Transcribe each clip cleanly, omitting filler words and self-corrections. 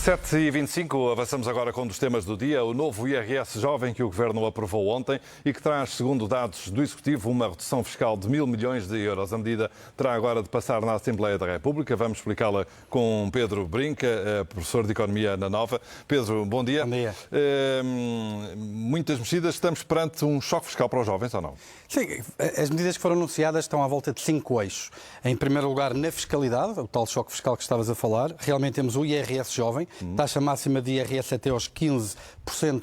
7h25, avançamos agora com um dos temas do dia, o novo IRS jovem que o Governo aprovou ontem e que traz, segundo dados do Executivo, uma redução fiscal de 1.000 milhões de euros. A medida terá agora de passar na Assembleia da República. Vamos explicá-la com Pedro Brinca, professor de Economia na Nova. Pedro, bom dia. Bom dia. Muitas mexidas. Estamos perante um choque fiscal para os jovens ou não? Sim, as medidas que foram anunciadas estão à volta de 5 eixos. Em primeiro lugar, na fiscalidade, o tal choque fiscal que estavas a falar. Realmente temos o IRS jovem, taxa máxima de IRS até aos 15%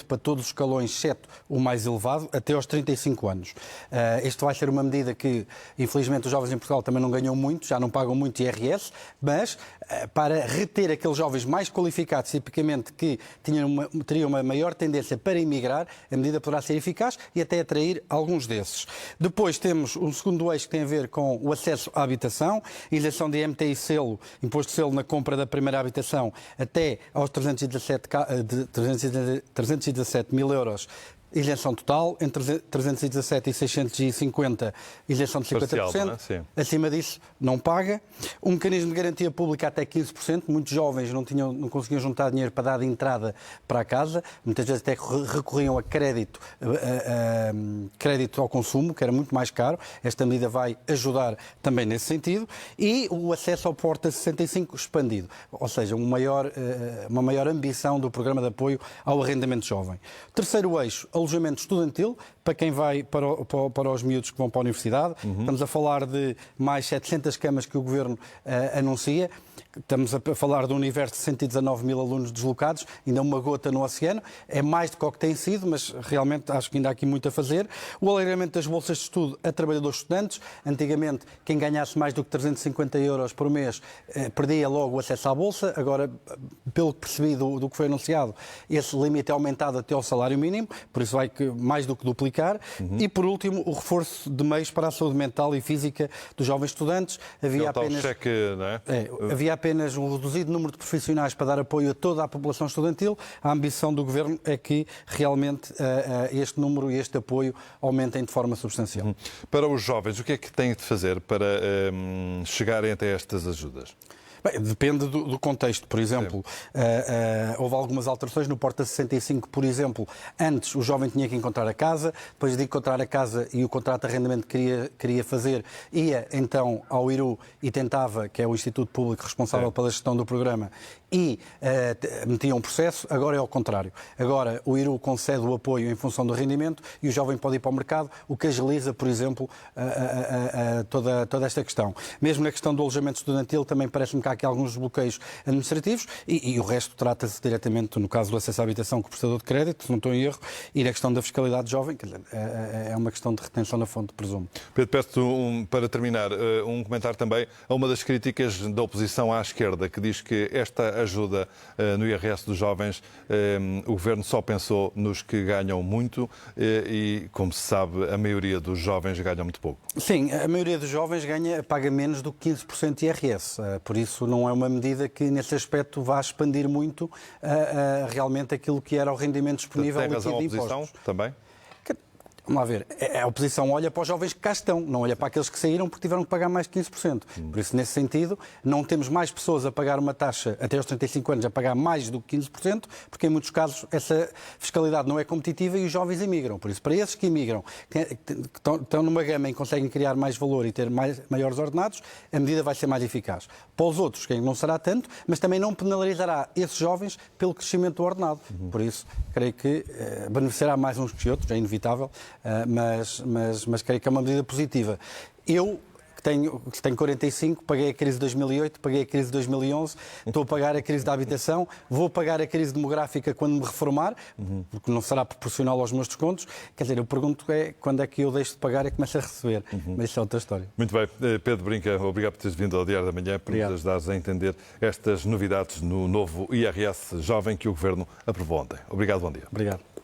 para todos os escalões, exceto o mais elevado, até aos 35 anos. Este vai ser uma medida que, infelizmente, os jovens em Portugal também não ganham muito, já não pagam muito IRS, mas para reter aqueles jovens mais qualificados, tipicamente que teriam uma maior tendência para emigrar, a medida poderá ser eficaz e até atrair alguns desses. Depois temos um segundo eixo que tem a ver com o acesso à habitação, isenção de IMT e selo, imposto de selo na compra da primeira habitação até aos 317 mil euros. Isenção total, entre 317 e 650, isenção de 50%. Parcial, não é? Sim. Acima disso, não paga. Um mecanismo de garantia pública até 15%. Muitos jovens não conseguiam juntar dinheiro para dar de entrada para a casa. Muitas vezes até recorriam a crédito ao consumo, que era muito mais caro. Esta medida vai ajudar também nesse sentido. E o acesso ao Porta 65 expandido. Ou seja, uma maior ambição do programa de apoio ao arrendamento jovem. Terceiro eixo, alojamento estudantil, para quem vai para os miúdos que vão para a universidade. Estamos a falar de mais 700 camas que o Governo anuncia. Estamos a falar de um universo de 119 mil alunos deslocados, ainda uma gota no oceano. É mais do que o que tem sido, mas realmente acho que ainda há aqui muito a fazer. O alargamento das bolsas de estudo a trabalhadores estudantes. Antigamente, quem ganhasse mais do que 350 euros por mês perdia logo o acesso à bolsa. Agora, pelo que percebi do que foi anunciado, esse limite é aumentado até ao salário mínimo, por isso vai mais do que duplicar. E, por último, o reforço de meios para a saúde mental e física dos jovens estudantes. Havia apenas um reduzido número de profissionais para dar apoio a toda a população estudantil. A ambição do Governo é que realmente este número e este apoio aumentem de forma substancial. Para os jovens, o que é que têm de fazer para chegarem até estas ajudas? Bem, depende do contexto. Por exemplo, houve algumas alterações no Porta 65, por exemplo. Antes o jovem tinha que encontrar a casa, depois de encontrar a casa e o contrato de arrendamento que queria fazer, ia então ao IRU e tentava, que é o Instituto Público responsável pela gestão do programa, e metia um processo. Agora é ao contrário. Agora o IRU concede o apoio em função do rendimento e o jovem pode ir para o mercado, o que agiliza, por exemplo, toda esta questão. Mesmo na questão do alojamento estudantil, também parece-me que há aqui alguns bloqueios administrativos e o resto trata-se diretamente, no caso do acesso à habitação, com o prestador de crédito, se não estou em erro, e na questão da fiscalidade jovem, quer dizer, é uma questão de retenção na fonte, presumo. Pedro, peço-te, para terminar, um comentário também a uma das críticas da oposição à esquerda, que diz que esta ajuda no IRS dos jovens, o Governo só pensou nos que ganham muito e, como se sabe, a maioria dos jovens ganha muito pouco. Sim, a maioria dos jovens paga menos do que 15% de IRS, por isso não é uma medida que, nesse aspecto, vá expandir muito realmente aquilo que era o rendimento disponível líquido de impostos. Tem razão a oposição também? Vamos lá ver, a oposição olha para os jovens que cá estão, não olha para aqueles que saíram porque tiveram que pagar mais de 15%. Por isso, nesse sentido, não temos mais pessoas a pagar uma taxa até aos 35 anos a pagar mais do que 15%, porque em muitos casos essa fiscalidade não é competitiva e os jovens emigram. Por isso, para esses que emigram, que estão numa gama em que conseguem criar mais valor e ter maiores ordenados, a medida vai ser mais eficaz. Para os outros, quem não será tanto, mas também não penalizará esses jovens pelo crescimento do ordenado. Por isso, creio que beneficiará mais uns que outros, é inevitável, mas creio que é uma medida positiva. Eu, que tenho 45, paguei a crise de 2008, paguei a crise de 2011, estou a pagar a crise da habitação, vou pagar a crise demográfica quando me reformar, porque não será proporcional aos meus descontos. Quer dizer, eu pergunto quando é que eu deixo de pagar e começo a receber. Mas isso é outra história. Muito bem. Pedro Brinca, obrigado por teres vindo ao Diário da Manhã, por nos ajudares a entender estas novidades no novo IRS jovem que o Governo aprovou ontem. Obrigado, bom dia. Obrigado.